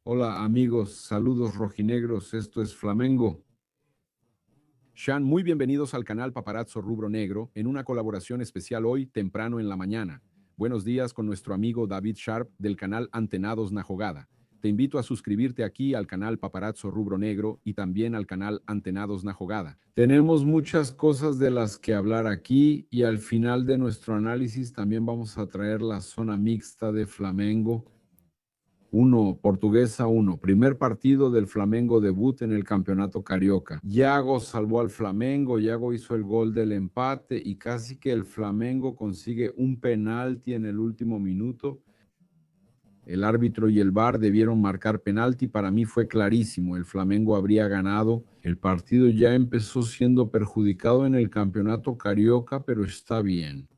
Hola amigos, saludos rojinegros, esto es Flamengo. Sean muy bienvenidos al canal Paparazzo Rubro Negro en una colaboración especial hoy temprano en la mañana. Buenos días con nuestro amigo David Sharp del canal Antenados na Jogada. Te invito a suscribirte aquí al canal Paparazzo Rubro Negro y también al canal Antenados na Jogada. Tenemos muchas cosas de las que hablar aquí y al final de nuestro análisis también vamos a traer la zona mixta de Flamengo. Portuguesa 1. Primer partido del Flamengo debut en el Campeonato Carioca. Yago salvó al Flamengo, Yago hizo el gol del empate y casi que el Flamengo consigue un penalti en el último minuto. El árbitro y el VAR debieron marcar penalti. Para mí fue clarísimo, el Flamengo habría ganado. El partido ya empezó siendo perjudicado en el Campeonato Carioca, pero está bien.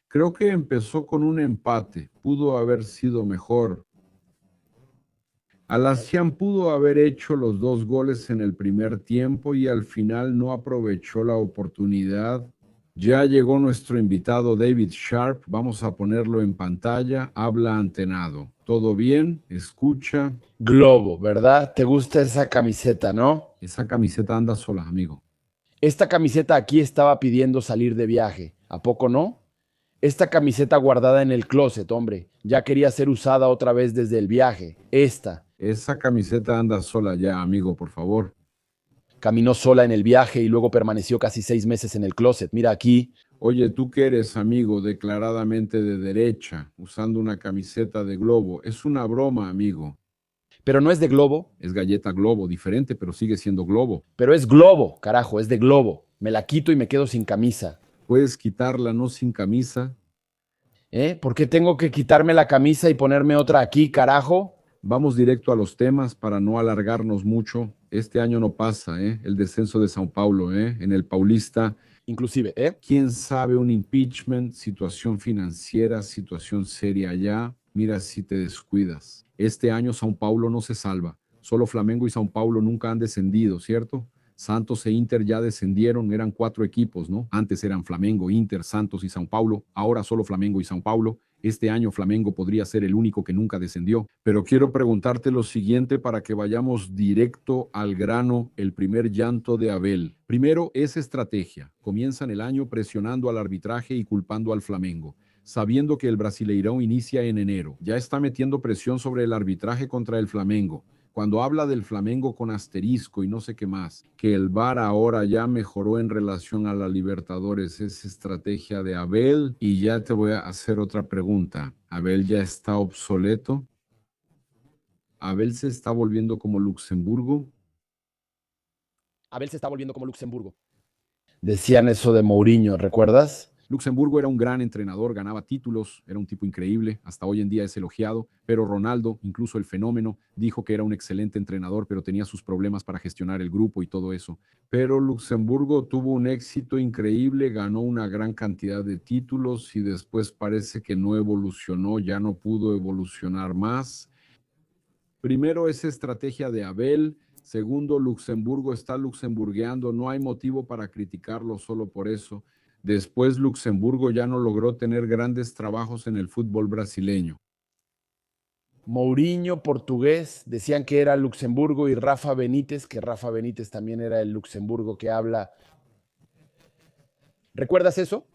Creo que empezó con un empate, pudo haber sido mejor. Alassian pudo haber hecho los 2 goles en el primer tiempo y al final no aprovechó la oportunidad. Ya llegó nuestro invitado David Sharp, vamos a ponerlo en pantalla, habla Antenado. ¿Todo bien? ¿Escucha? Globo, ¿verdad? ¿Te gusta esa camiseta, no? Esa camiseta anda sola, amigo. Esta camiseta aquí estaba pidiendo salir de viaje, ¿a poco no? Esta camiseta guardada en el closet, hombre, ya quería ser usada otra vez desde el viaje. Esta. Esa camiseta anda sola ya, amigo, por favor. Caminó sola en el viaje y luego permaneció casi 6 meses en el closet. Mira aquí. Oye, tú que eres amigo declaradamente de derecha, usando una camiseta de Globo, es una broma, amigo. Pero no es de Globo, Es galleta Globo, diferente, pero sigue siendo Globo. pero es Globo, carajo, es de Globo. Me la quito y me quedo sin camisa. Puedes quitarla no sin camisa. ¿Eh? ¿Por qué tengo que quitarme la camisa y ponerme otra aquí, carajo? Vamos directo a los temas para no alargarnos mucho. Este año no pasa, ¿eh? El descenso de Sao Paulo, ¿eh? En el Paulista, Inclusive, ¿eh? quién sabe, un impeachment, situación financiera, situación seria ya. Mira si te descuidas. Este año Sao Paulo no se salva. Solo Flamengo y Sao Paulo nunca han descendido, ¿cierto? Santos e Inter ya descendieron, eran 4 equipos, ¿no? Antes eran Flamengo, Inter, Santos y Sao Paulo, ahora solo Flamengo y Sao Paulo. Este año Flamengo podría ser el único que nunca descendió. Pero quiero preguntarte lo siguiente para que vayamos directo al grano, el primer llanto de Abel. Primero, es estrategia. Comienzan el año presionando al arbitraje y culpando al Flamengo, sabiendo que el Brasileirão inicia en enero. Ya está metiendo presión sobre el arbitraje contra el Flamengo. Cuando habla del Flamengo con asterisco y no sé qué más, que el VAR ahora ya mejoró en relación a la Libertadores, es estrategia de Abel. Y ya te voy a hacer otra pregunta. ¿Abel ya está obsoleto? ¿Abel se está volviendo como Luxemburgo? Abel se está volviendo como Luxemburgo. Decían eso de Mourinho, ¿recuerdas? Luxemburgo era un gran entrenador, ganaba títulos, era un tipo increíble, hasta hoy en día es elogiado, pero Ronaldo, incluso el fenómeno, dijo que era un excelente entrenador, pero tenía sus problemas para gestionar el grupo y todo eso. Pero Luxemburgo tuvo un éxito increíble, ganó una gran cantidad de títulos y después parece que no evolucionó, ya no pudo evolucionar más. Primero, esa estrategia de Abel. Segundo, Luxemburgo está luxemburgueando, no hay motivo para criticarlo solo por eso. Después, Luxemburgo ya no logró tener grandes trabajos en el fútbol brasileño. Mourinho, portugués, decían que era Luxemburgo y Rafa Benítez, que Rafa Benítez también era el Luxemburgo que habla. ¿Recuerdas eso?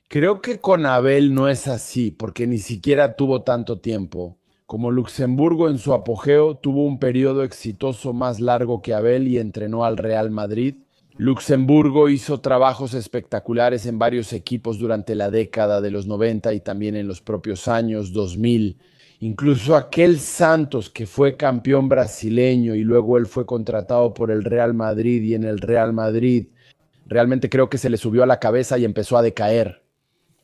Creo que con Abel no es así, porque ni siquiera tuvo tanto tiempo. Como Luxemburgo en su apogeo tuvo un periodo exitoso más largo que Abel y entrenó al Real Madrid. Luxemburgo hizo trabajos espectaculares en varios equipos durante la década de los 90 y también en los propios años 2000. Incluso aquel Santos que fue campeón brasileño y luego él fue contratado por el Real Madrid y en el Real Madrid realmente creo que se le subió a la cabeza y empezó a decaer.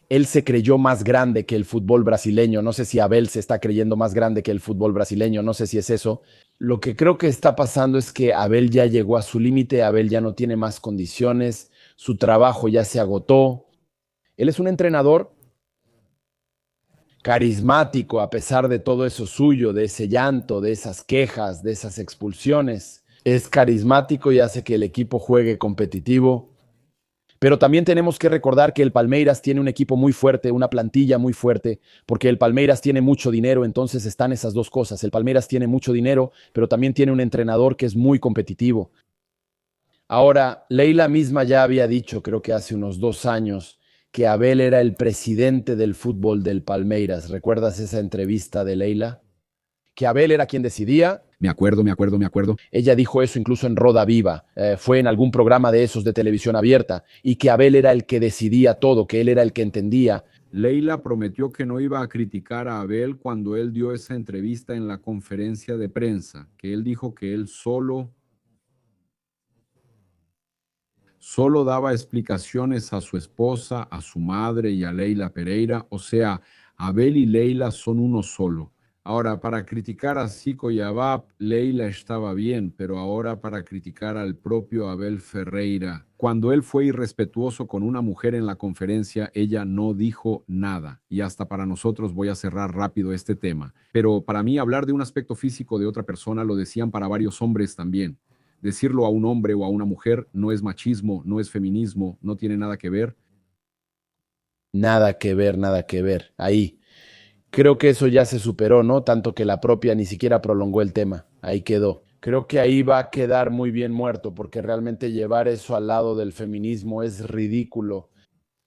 Él se creyó más grande que el fútbol brasileño. No sé si Abel se está creyendo más grande que el fútbol brasileño, no sé si es eso. Lo que creo que está pasando es que Abel ya llegó a su límite, Abel ya no tiene más condiciones, su trabajo ya se agotó. Él es un entrenador carismático a pesar de todo eso suyo, de ese llanto, de esas quejas, de esas expulsiones. Es carismático y hace que el equipo juegue competitivo, Pero también tenemos que recordar que el Palmeiras tiene un equipo muy fuerte, una plantilla muy fuerte, porque el Palmeiras tiene mucho dinero, entonces están esas dos cosas. El Palmeiras tiene mucho dinero, pero también tiene un entrenador que es muy competitivo. Ahora, Leila misma ya había dicho, creo que hace unos 2 años, que Abel era el presidente del fútbol del Palmeiras. ¿Recuerdas esa entrevista de Leila? Que Abel era quien decidía. Me acuerdo, me acuerdo, me acuerdo. Ella dijo eso incluso en Roda Viva, fue en algún programa de esos de televisión abierta, y que Abel era el que decidía todo, que él era el que entendía. Leila prometió que no iba a criticar a Abel cuando él dio esa entrevista en la conferencia de prensa, que él dijo que él solo daba explicaciones a su esposa, a su madre y a Leila Pereira, o sea, Abel y Leila son uno solo. Ahora, para criticar a Zico y Abab, Leila estaba bien, pero ahora para criticar al propio Abel Ferreira, cuando él fue irrespetuoso con una mujer en la conferencia, ella no dijo nada. Y hasta para nosotros voy a cerrar rápido este tema. Pero para mí hablar de un aspecto físico de otra persona lo decían para varios hombres también. Decirlo a un hombre o a una mujer no es machismo, no es feminismo, no tiene nada que ver. Nada que ver, nada que ver. Ahí. Creo que eso ya se superó, ¿no? Tanto que la propia ni siquiera prolongó el tema. Ahí quedó. Creo que ahí va a quedar muy bien muerto, porque realmente llevar eso al lado del feminismo es ridículo.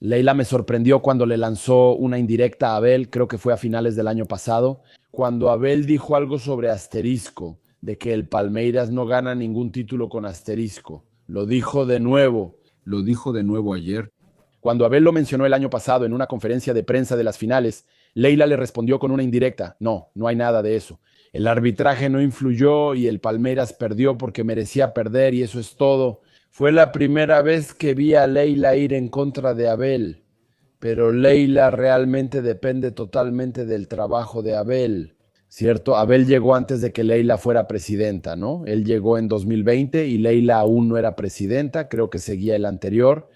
Leila me sorprendió cuando le lanzó una indirecta a Abel, creo que fue a finales del año pasado, cuando Abel dijo algo sobre asterisco, de que el Palmeiras no gana ningún título con asterisco. Lo dijo de nuevo. Lo dijo de nuevo ayer. Cuando Abel lo mencionó el año pasado en una conferencia de prensa de las finales, Leila le respondió con una indirecta. No, no hay nada de eso. El arbitraje no influyó y el Palmeiras perdió porque merecía perder y eso es todo. Fue la primera vez que vi a Leila ir en contra de Abel, pero Leila realmente depende totalmente del trabajo de Abel, ¿cierto? Abel llegó antes de que Leila fuera presidenta, ¿no? Él llegó en 2020 y Leila aún no era presidenta, creo que seguía el anterior.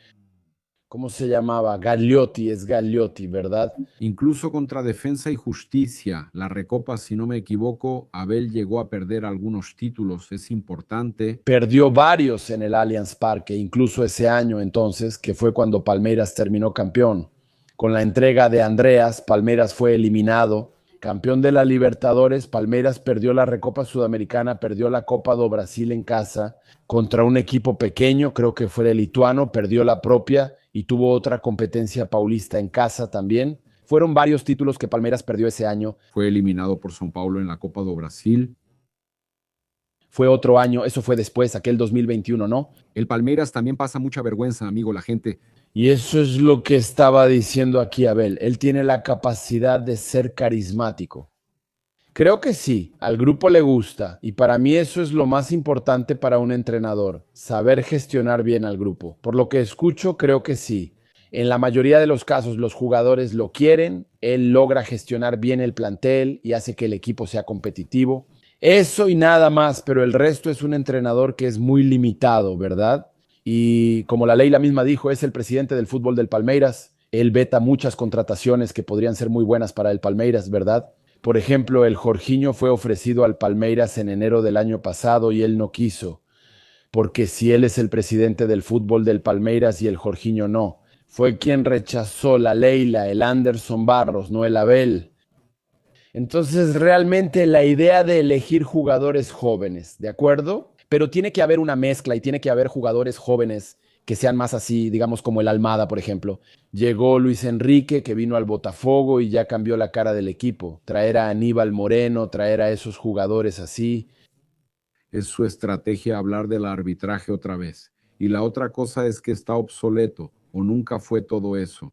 ¿Cómo se llamaba? Gagliotti, es Gagliotti, ¿verdad? Incluso contra Defensa y Justicia, la Recopa, si no me equivoco, Abel llegó a perder algunos títulos, es importante. Perdió varios en el Allianz Parque, incluso ese año entonces, que fue cuando Palmeiras terminó campeón. Con la entrega de Andreas, Palmeiras fue eliminado. Campeón de la Libertadores, Palmeiras perdió la Recopa Sudamericana, perdió la Copa do Brasil en casa contra un equipo pequeño, creo que fue el lituano, perdió la propia y tuvo otra competencia paulista en casa también. Fueron varios títulos que Palmeiras perdió ese año. Fue eliminado por São Paulo en la Copa do Brasil. Fue otro año, eso fue después, aquel 2021, ¿no? El Palmeiras también pasa mucha vergüenza, amigo, la gente. Y eso es lo que estaba diciendo aquí Abel. Él tiene la capacidad de ser carismático. Creo que sí, al grupo le gusta y para mí eso es lo más importante para un entrenador, saber gestionar bien al grupo. Por lo que escucho, creo que sí. En la mayoría de los casos los jugadores lo quieren, él logra gestionar bien el plantel y hace que el equipo sea competitivo. Eso y nada más, pero el resto es un entrenador que es muy limitado, ¿verdad? Y como la Leila misma dijo, es el presidente del fútbol del Palmeiras. Él veta muchas contrataciones que podrían ser muy buenas para el Palmeiras, ¿verdad? Por ejemplo, el Jorginho fue ofrecido al Palmeiras en enero del año pasado y él no quiso, porque si él es el presidente del fútbol del Palmeiras y el Jorginho no, fue quien rechazó la Leila, el Anderson Barros, no el Abel. Entonces, realmente la idea de elegir jugadores jóvenes, ¿de acuerdo? Pero tiene que haber una mezcla y tiene que haber jugadores jóvenes que sean más así, digamos como el Almada, por ejemplo. Llegó Luis Enrique, que vino al Botafogo y ya cambió la cara del equipo. Traer a Aníbal Moreno, traer a esos jugadores así. Es su estrategia hablar del arbitraje otra vez. Y la otra cosa es que está obsoleto, o nunca fue todo eso.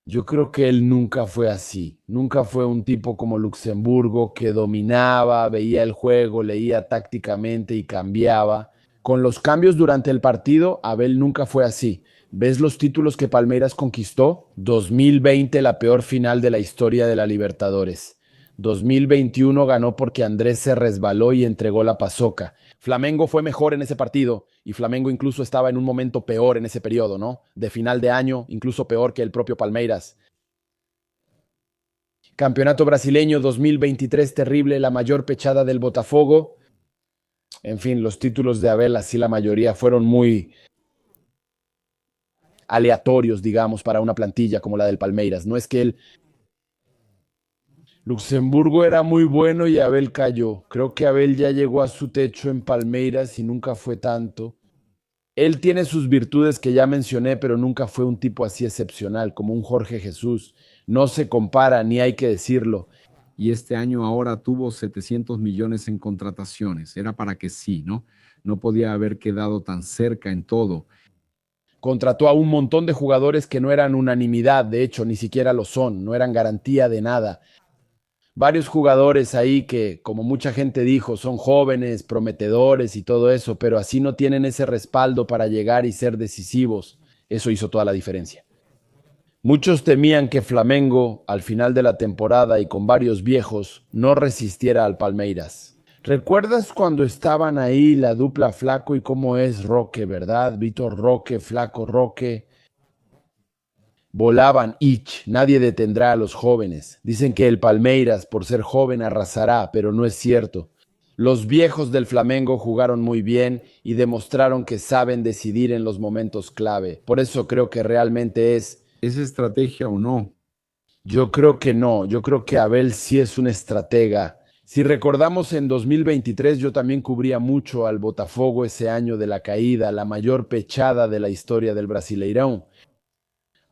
Yo creo que él nunca fue así. Nunca fue un tipo como Luxemburgo que dominaba, veía el juego, leía tácticamente y cambiaba. Con los cambios durante el partido, Abel nunca fue así. ¿Ves los títulos que Palmeiras conquistó? 2020, la peor final de la historia de la Libertadores. 2021 ganó porque Andrés se resbaló y entregó la pasoca. Flamengo fue mejor en ese partido y Flamengo incluso estaba en un momento peor en ese periodo, ¿no? De final de año, incluso peor que el propio Palmeiras. Campeonato brasileño 2023 terrible, la mayor pechada del Botafogo. En fin, los títulos de Abel, así la mayoría, fueron muy aleatorios, digamos, para una plantilla como la del Palmeiras. No es que el Luxemburgo era muy bueno y Abel cayó. Creo que Abel ya llegó a su techo en Palmeiras y nunca fue tanto. Él tiene sus virtudes que ya mencioné, pero nunca fue un tipo así excepcional, como un Jorge Jesús. No se compara, ni hay que decirlo. Y este año ahora tuvo 700 millones en contrataciones. Era para que sí, ¿no? No podía haber quedado tan cerca en todo. Contrató a un montón de jugadores que no eran unanimidad, de hecho, ni siquiera lo son, no eran garantía de nada. Varios jugadores ahí que, como mucha gente dijo, son jóvenes, prometedores y todo eso, pero así no tienen ese respaldo para llegar y ser decisivos. Eso hizo toda la diferencia. Muchos temían que Flamengo, al final de la temporada y con varios viejos, no resistiera al Palmeiras. ¿Recuerdas cuando estaban ahí la dupla Flaco y cómo es Roque, verdad? Vitor Roque, Flaco Roque. Volaban ich, nadie detendrá a los jóvenes. Dicen que el Palmeiras, por ser joven, arrasará, pero no es cierto. Los viejos del Flamengo jugaron muy bien y demostraron que saben decidir en los momentos clave. Por eso creo que realmente ¿Es estrategia o no? yo creo que no, yo creo que Abel sí es un estratega. Si recordamos en 2023 yo también cubría mucho al Botafogo ese año de la caída, la mayor pechada de la historia del Brasileirão.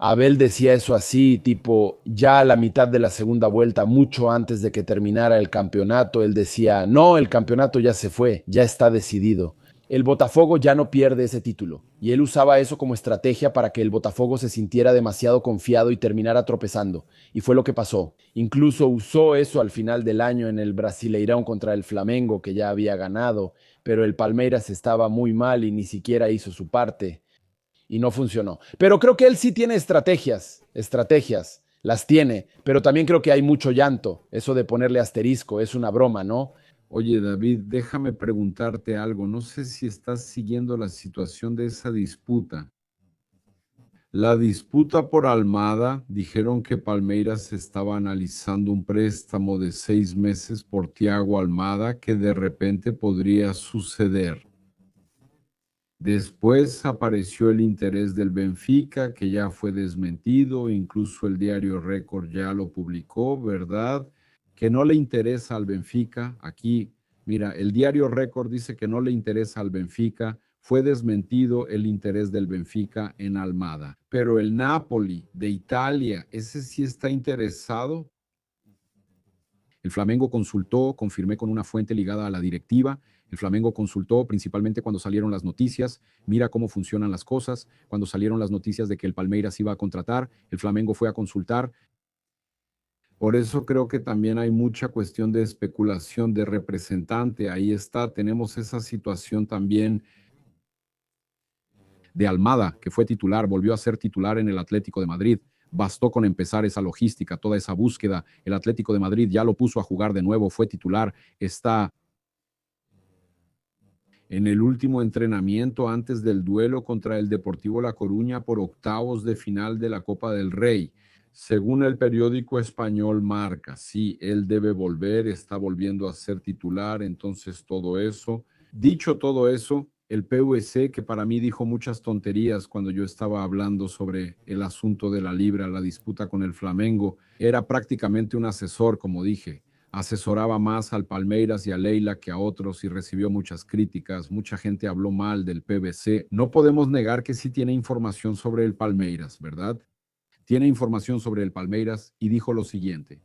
Abel decía eso así, tipo, ya a la mitad de la segunda vuelta, mucho antes de que terminara el campeonato, él decía, no, el campeonato ya se fue, ya está decidido. El Botafogo ya no pierde ese título. Y él usaba eso como estrategia para que el Botafogo se sintiera demasiado confiado y terminara tropezando. Y fue lo que pasó. Incluso usó eso al final del año en el Brasileirão contra el Flamengo, que ya había ganado, pero el Palmeiras estaba muy mal y ni siquiera hizo su parte y no funcionó. Pero creo que él sí tiene estrategias, las tiene, pero también creo que hay mucho llanto, eso de ponerle asterisco, es una broma, ¿no? Oye, David, déjame preguntarte algo. No sé si estás siguiendo la situación de esa disputa. La disputa por Almada, dijeron que Palmeiras estaba analizando un préstamo de 6 meses por Thiago Almada que de repente podría suceder. Después apareció el interés del Benfica, que ya fue desmentido, incluso el diario Récord ya lo publicó, ¿verdad? Que no le interesa al Benfica. Aquí, mira, el diario Récord dice que no le interesa al Benfica. Fue desmentido el interés del Benfica en Almada. Pero el Napoli de Italia, ese sí está interesado. El Flamengo consultó, confirmé con una fuente ligada a la directiva. El Flamengo consultó principalmente cuando salieron las noticias. Mira cómo funcionan las cosas. Cuando salieron las noticias de que el Palmeiras iba a contratar, el Flamengo fue a consultar. Por eso creo que también hay mucha cuestión de especulación de representante. Ahí está, tenemos esa situación también de Almada, que fue titular, volvió a ser titular en el Atlético de Madrid. Bastó con empezar esa logística, toda esa búsqueda. El Atlético de Madrid ya lo puso a jugar de nuevo, fue titular, está en el último entrenamiento antes del duelo contra el Deportivo La Coruña por octavos de final de la Copa del Rey. Según el periódico español Marca, sí, él debe volver, está volviendo a ser titular, entonces todo eso. Dicho todo eso, el PVC, que para mí dijo muchas tonterías cuando yo estaba hablando sobre el asunto de la libra, la disputa con el Flamengo, era prácticamente un asesor, como dije. Asesoraba más al Palmeiras y a Leila que a otros y recibió muchas críticas. Mucha gente habló mal del PVC. No podemos negar que sí tiene información sobre el Palmeiras, ¿verdad? Tiene información sobre el Palmeiras y dijo lo siguiente.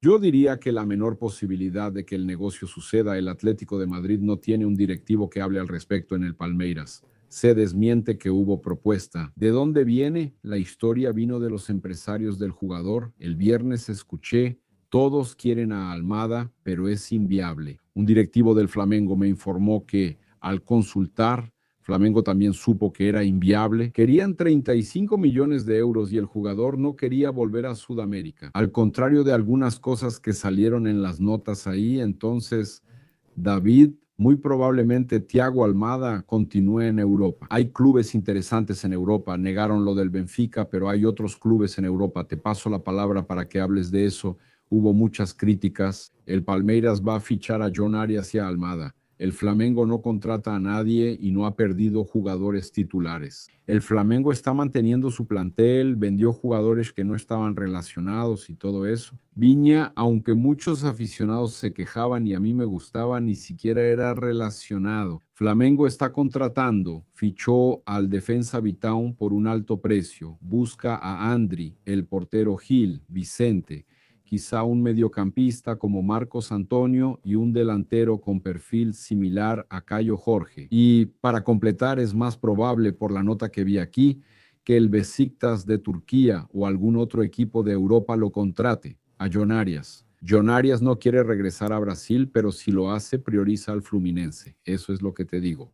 Yo diría que la menor posibilidad de que el negocio suceda, el Atlético de Madrid no tiene un directivo que hable al respecto en el Palmeiras. Se desmiente que hubo propuesta. ¿De dónde viene? La historia vino de los empresarios del jugador. El viernes escuché, todos quieren a Almada, pero es inviable. Un directivo del Flamengo me informó que al consultar, Flamengo también supo que era inviable. Querían 35 millones de euros y el jugador no quería volver a Sudamérica. Al contrario de algunas cosas que salieron en las notas ahí, entonces David, muy probablemente Thiago Almada continúe en Europa. Hay clubes interesantes en Europa, negaron lo del Benfica, pero hay otros clubes en Europa. Te paso la palabra para que hables de eso. Hubo muchas críticas. El Palmeiras va a fichar a John Arias y a Almada. El Flamengo no contrata a nadie y no ha perdido jugadores titulares. El Flamengo está manteniendo su plantel, vendió jugadores que no estaban relacionados y todo eso. Viña, aunque muchos aficionados se quejaban y a mí me gustaba, ni siquiera era relacionado. Flamengo está contratando, fichó al defensa Vitaun por un alto precio, busca a Andri, el portero Gil, Vicente, quizá un mediocampista como Marcos Antonio y un delantero con perfil similar a Cayo Jorge. Y para completar, es más probable, por la nota que vi aquí, que el Besiktas de Turquía o algún otro equipo de Europa lo contrate, a John Arias. John Arias no quiere regresar a Brasil, pero si lo hace, prioriza al Fluminense. Eso es lo que te digo.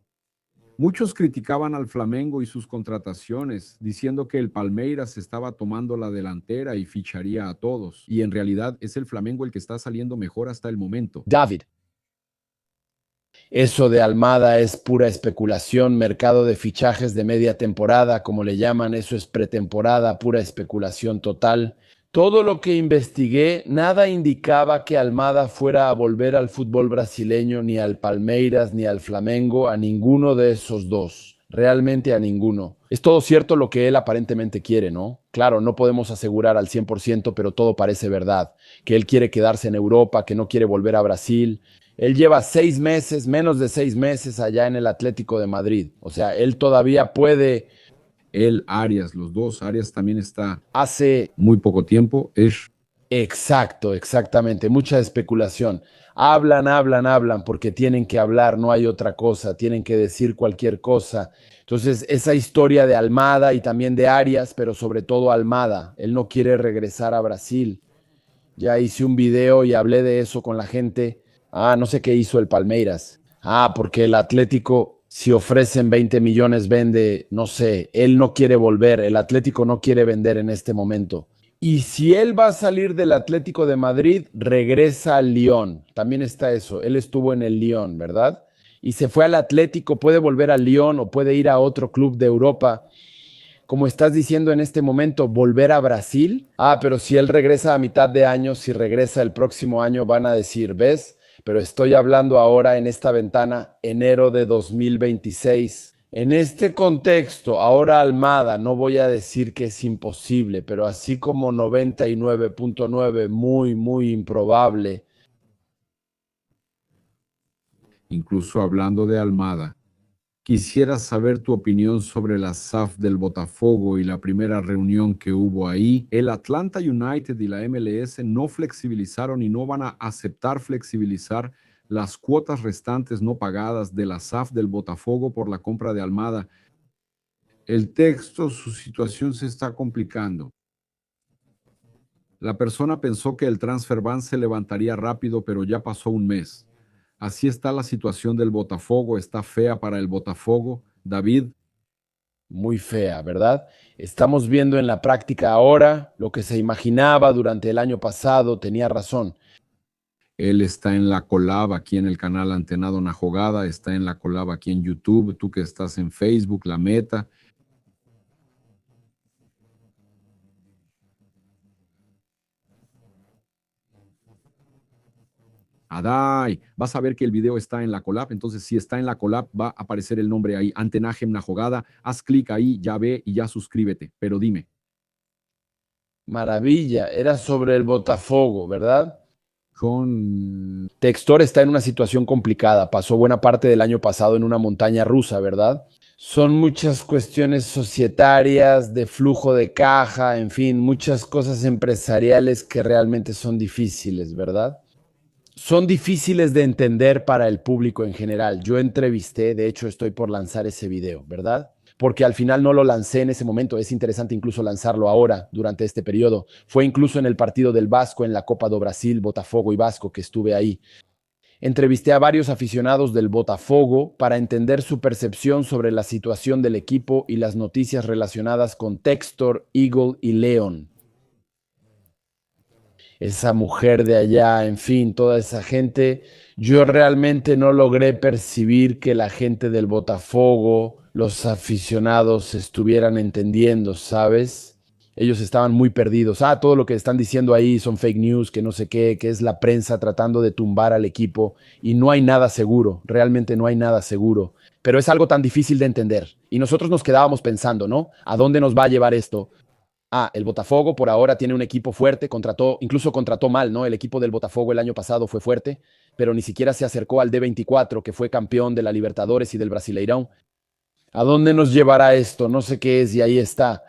Muchos criticaban al Flamengo y sus contrataciones, diciendo que el Palmeiras estaba tomando la delantera y ficharía a todos. Y en realidad es el Flamengo el que está saliendo mejor hasta el momento. David, eso de Almada es pura especulación, mercado de fichajes de media temporada, como le llaman, eso es pretemporada, pura especulación total. Todo lo que investigué, nada indicaba que Almada fuera a volver al fútbol brasileño, ni al Palmeiras, ni al Flamengo, a ninguno de esos dos, realmente a ninguno. Es todo cierto lo que él aparentemente quiere, ¿no? Claro, no podemos asegurar al 100%, pero todo parece verdad, que él quiere quedarse en Europa, que no quiere volver a Brasil. Él lleva 6 meses, menos de 6 meses allá en el Atlético de Madrid. O sea, él todavía puede. Él, Arias, los dos, Arias también está Hace muy poco tiempo. Es Exacto, exactamente. Mucha especulación. Hablan, porque tienen que hablar, no hay otra cosa, tienen que decir cualquier cosa. Entonces, esa historia de Almada y también de Arias, pero sobre todo Almada, él no quiere regresar a Brasil. Ya hice un video y hablé de eso con la gente. Ah, no sé qué hizo el Palmeiras. Ah, porque el Atlético, si ofrecen 20 millones, vende, no sé, él no quiere volver, el Atlético no quiere vender en este momento. Y si él va a salir del Atlético de Madrid, regresa al Lyon. También está eso. Él estuvo en el Lyon, ¿verdad? Y se fue al Atlético, puede volver al Lyon o puede ir a otro club de Europa. Como estás diciendo en este momento, volver a Brasil. Ah, pero si él regresa a mitad de año, si regresa el próximo año, van a decir, ¿ves? Pero estoy hablando ahora en esta ventana, enero de 2026. En este contexto, ahora Almada, no voy a decir que es imposible, pero así como 99.9, muy, muy improbable. incluso hablando de Almada. Quisiera saber tu opinión sobre la SAF del Botafogo y la primera reunión que hubo ahí. El Atlanta United y la MLS no flexibilizaron y no van a aceptar flexibilizar las cuotas restantes no pagadas de la SAF del Botafogo por la compra de Almada. El texto, su situación se está complicando. La persona pensó que el transfer ban se levantaría rápido, pero ya pasó un mes. Así está la situación del Botafogo, está fea para el Botafogo. David, Muy fea, ¿verdad? Estamos viendo en la práctica ahora lo que se imaginaba durante el año pasado, tenía razón. él está en la collab aquí en el canal Antenado Na Jogada, está en la collab aquí en YouTube, tú que estás en Facebook, La Meta. Adai, vas a ver que el video está en la collab, entonces si está en la collab va a aparecer el nombre ahí, Antenajem Na Jogada, haz clic ahí, ya ve y ya suscríbete, pero dime. Maravilla, era sobre el Botafogo, ¿verdad? Con Textor está en una situación complicada, pasó buena parte del año pasado en una montaña rusa, ¿verdad? Son muchas cuestiones societarias, de flujo de caja, en fin, muchas cosas empresariales que realmente son difíciles, ¿verdad? Son difíciles de entender para el público en general. Yo entrevisté, de hecho estoy por lanzar ese video, ¿verdad? Porque al final no lo lancé en ese momento, es interesante incluso lanzarlo ahora, durante este periodo. Fue incluso en el partido del Vasco en la Copa do Brasil, Botafogo y Vasco, que estuve ahí. Entrevisté a varios aficionados del Botafogo para entender su percepción sobre la situación del equipo y las noticias relacionadas con Textor, Eagle y León. Esa mujer de allá, en fin, toda esa gente, yo realmente no logré percibir que la gente del Botafogo, los aficionados estuvieran entendiendo, ¿sabes? Ellos estaban muy perdidos. Ah, todo lo que están diciendo ahí son fake news, que no sé qué, que es la prensa tratando de tumbar al equipo y no hay nada seguro, realmente no hay nada seguro. Pero es algo tan difícil de entender. Y nosotros nos quedábamos pensando, ¿no? ¿A dónde nos va a llevar esto? Ah, el Botafogo por ahora tiene un equipo fuerte, incluso contrató mal, ¿no? El equipo del Botafogo el año pasado fue fuerte, pero ni siquiera se acercó al D24, que fue campeón de la Libertadores y del Brasileirão. ¿A dónde nos llevará esto? No sé qué es y ahí está.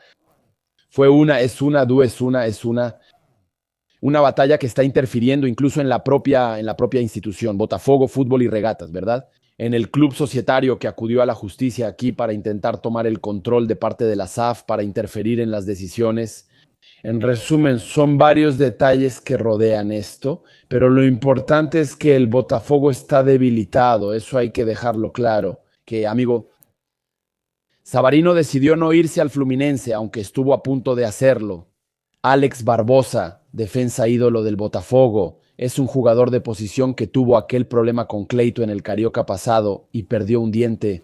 Una batalla que está interfiriendo incluso en la propia institución, Botafogo, Fútbol y Regatas, ¿verdad? En el club societario que acudió a la justicia aquí para intentar tomar el control de parte de la SAF, para interferir en las decisiones. En resumen, son varios detalles que rodean esto, pero lo importante es que el Botafogo está debilitado, eso hay que dejarlo claro. Que, amigo, Savarino decidió no irse al Fluminense, aunque estuvo a punto de hacerlo. Alex Barbosa, defensa ídolo del Botafogo, es un jugador de posición que tuvo aquel problema con Cleito en el Carioca pasado y perdió un diente.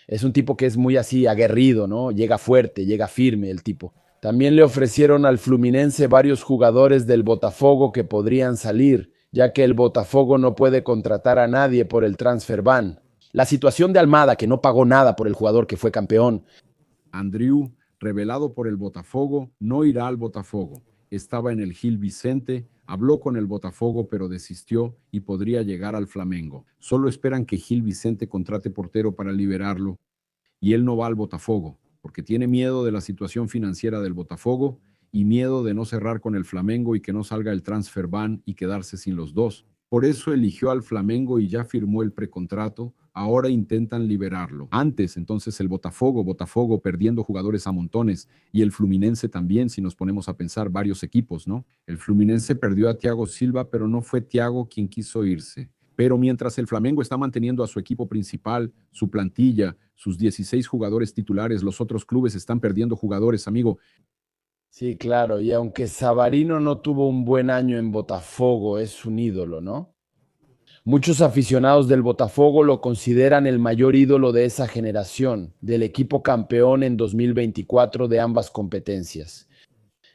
Es un tipo que es muy así, aguerrido, ¿no? Llega fuerte, llega firme el tipo. También le ofrecieron al Fluminense varios jugadores del Botafogo que podrían salir, ya que el Botafogo no puede contratar a nadie por el transfer ban. La situación de Almada, que no pagó nada por el jugador que fue campeón. Andrew, revelado por el Botafogo, no irá al Botafogo. Estaba en el Gil Vicente, habló con el Botafogo pero desistió y podría llegar al Flamengo. Solo esperan que Gil Vicente contrate portero para liberarlo y él no va al Botafogo porque tiene miedo de la situación financiera del Botafogo y miedo de no cerrar con el Flamengo y que no salga el transfer ban y quedarse sin los dos. Por eso eligió al Flamengo y ya firmó el precontrato. Ahora intentan liberarlo. Antes, entonces, el Botafogo perdiendo jugadores a montones y el Fluminense también, si nos ponemos a pensar varios equipos, ¿no? El Fluminense perdió a Thiago Silva, pero no fue Thiago quien quiso irse. Pero mientras el Flamengo está manteniendo a su equipo principal, su plantilla, sus 16 jugadores titulares, los otros clubes están perdiendo jugadores, amigo. Sí, claro, y aunque Savarino no tuvo un buen año en Botafogo, es un ídolo, ¿no? Muchos aficionados del Botafogo lo consideran el mayor ídolo de esa generación, del equipo campeón en 2024 de ambas competencias.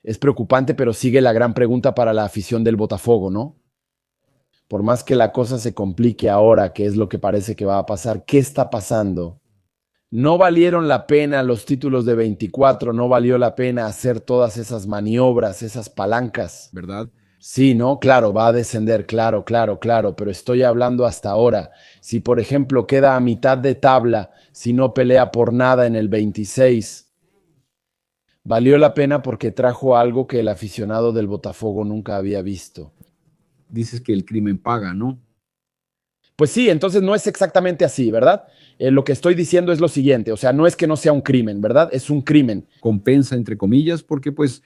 Es preocupante, pero sigue la gran pregunta para la afición del Botafogo, ¿no? Por más que la cosa se complique ahora, que es lo que parece que va a pasar, ¿qué está pasando? No valieron la pena los títulos de 24, no valió la pena hacer todas esas maniobras, esas palancas. ¿Verdad? Sí, ¿no? Claro, va a descender, claro, claro, claro, pero estoy hablando hasta ahora. Si, por ejemplo, queda a mitad de tabla, si no pelea por nada en el 26, valió la pena porque trajo algo que el aficionado del Botafogo nunca había visto. Dices que el crimen paga, ¿no? Pues sí, entonces no es exactamente así, ¿verdad? Lo que estoy diciendo es lo siguiente, o sea, no es que no sea un crimen, ¿verdad? Es un crimen. Compensa, entre comillas, porque pues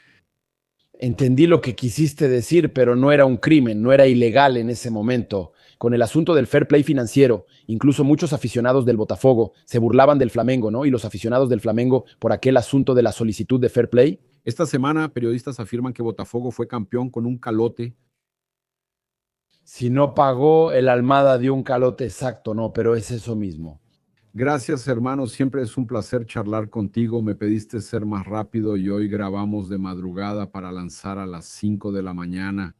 Entendí lo que quisiste decir, pero no era un crimen, no era ilegal en ese momento. Con el asunto del fair play financiero, incluso muchos aficionados del Botafogo se burlaban del Flamengo, ¿no? Y los aficionados del Flamengo por aquel asunto de la solicitud de fair play. esta semana periodistas afirman que Botafogo fue campeón con un calote. Si no pagó, el Almada dio un calote exacto, ¿no? Pero es eso mismo. Gracias, hermano. Siempre es un placer charlar contigo. Me pediste ser más rápido y hoy grabamos de madrugada para lanzar a las 5 de la mañana.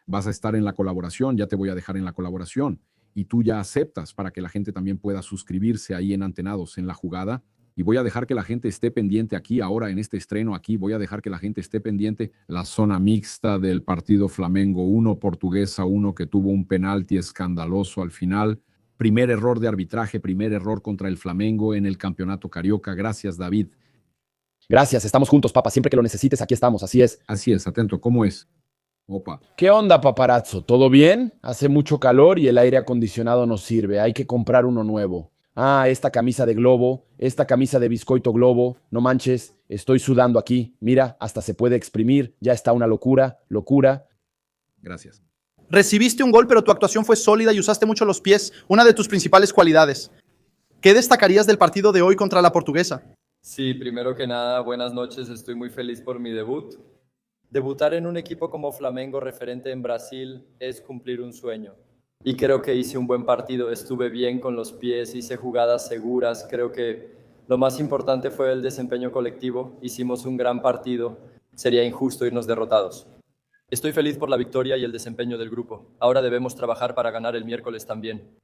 Vas a estar en la colaboración, ya te voy a dejar en la colaboración. Y tú ya aceptas para que la gente también pueda suscribirse ahí en Antenados en la jugada. Y voy a dejar que la gente esté pendiente aquí, ahora en este estreno aquí, voy a dejar que la gente esté pendiente la zona mixta del partido Flamengo 1, Portuguesa 1, que tuvo un penalti escandaloso al final. Primer error de arbitraje, primer error contra el Flamengo en el campeonato carioca. Gracias, David. Gracias, estamos juntos, papá. Siempre que lo necesites, aquí estamos. Así es. Así es, atento, ¿cómo es? Opa. ¿Qué onda, paparazzo? ¿Todo bien? Hace mucho calor y el aire acondicionado no sirve. Hay que comprar uno nuevo. Ah, esta camisa de globo, esta camisa de biscoito globo. No manches, estoy sudando aquí. Mira, hasta se puede exprimir. Ya está una locura, locura. Gracias. Recibiste un gol, pero tu actuación fue sólida y usaste mucho los pies, una de tus principales cualidades. ¿Qué destacarías del partido de hoy contra la Portuguesa? Sí, primero que nada, buenas noches, estoy muy feliz por mi debut. Debutar en un equipo como Flamengo, referente en Brasil, es cumplir un sueño. Y creo que hice un buen partido, estuve bien con los pies, hice jugadas seguras, creo que lo más importante fue el desempeño colectivo, hicimos un gran partido. Sería injusto irnos derrotados. Estoy feliz por la victoria y el desempeño del grupo. Ahora debemos trabajar para ganar el miércoles también.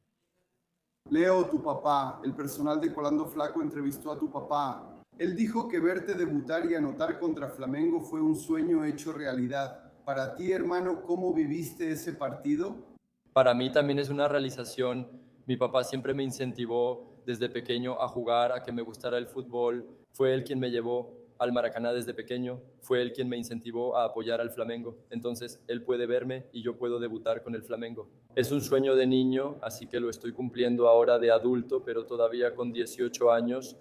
Leo, tu papá, el personal de Colando Flaco entrevistó a tu papá. Él dijo que verte debutar y anotar contra Flamengo fue un sueño hecho realidad. Para ti, hermano, ¿cómo viviste ese partido? Para mí también es una realización. Mi papá siempre me incentivó desde pequeño a jugar, a que me gustara el fútbol. Fue él quien me llevó al Maracaná desde pequeño. Fue él quien me incentivó a apoyar al Flamengo. Entonces, él puede verme y yo puedo debutar con el Flamengo. Es un sueño de niño, así que lo estoy cumpliendo ahora de adulto, pero todavía con 18 años.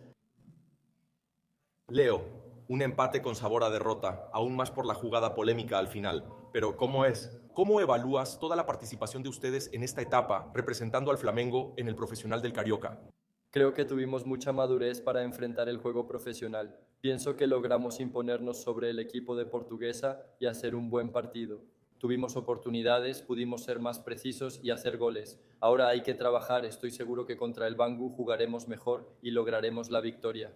Leo, un empate con sabor a derrota, aún más por la jugada polémica al final. Pero ¿cómo es? ¿Cómo evalúas toda la participación de ustedes en esta etapa representando al Flamengo en el profesional del Carioca? Creo que tuvimos mucha madurez para enfrentar el juego profesional. Pienso que logramos imponernos sobre el equipo de Portuguesa y hacer un buen partido. Tuvimos oportunidades, pudimos ser más precisos y hacer goles. Ahora hay que trabajar, estoy seguro que contra el Bangu jugaremos mejor y lograremos la victoria.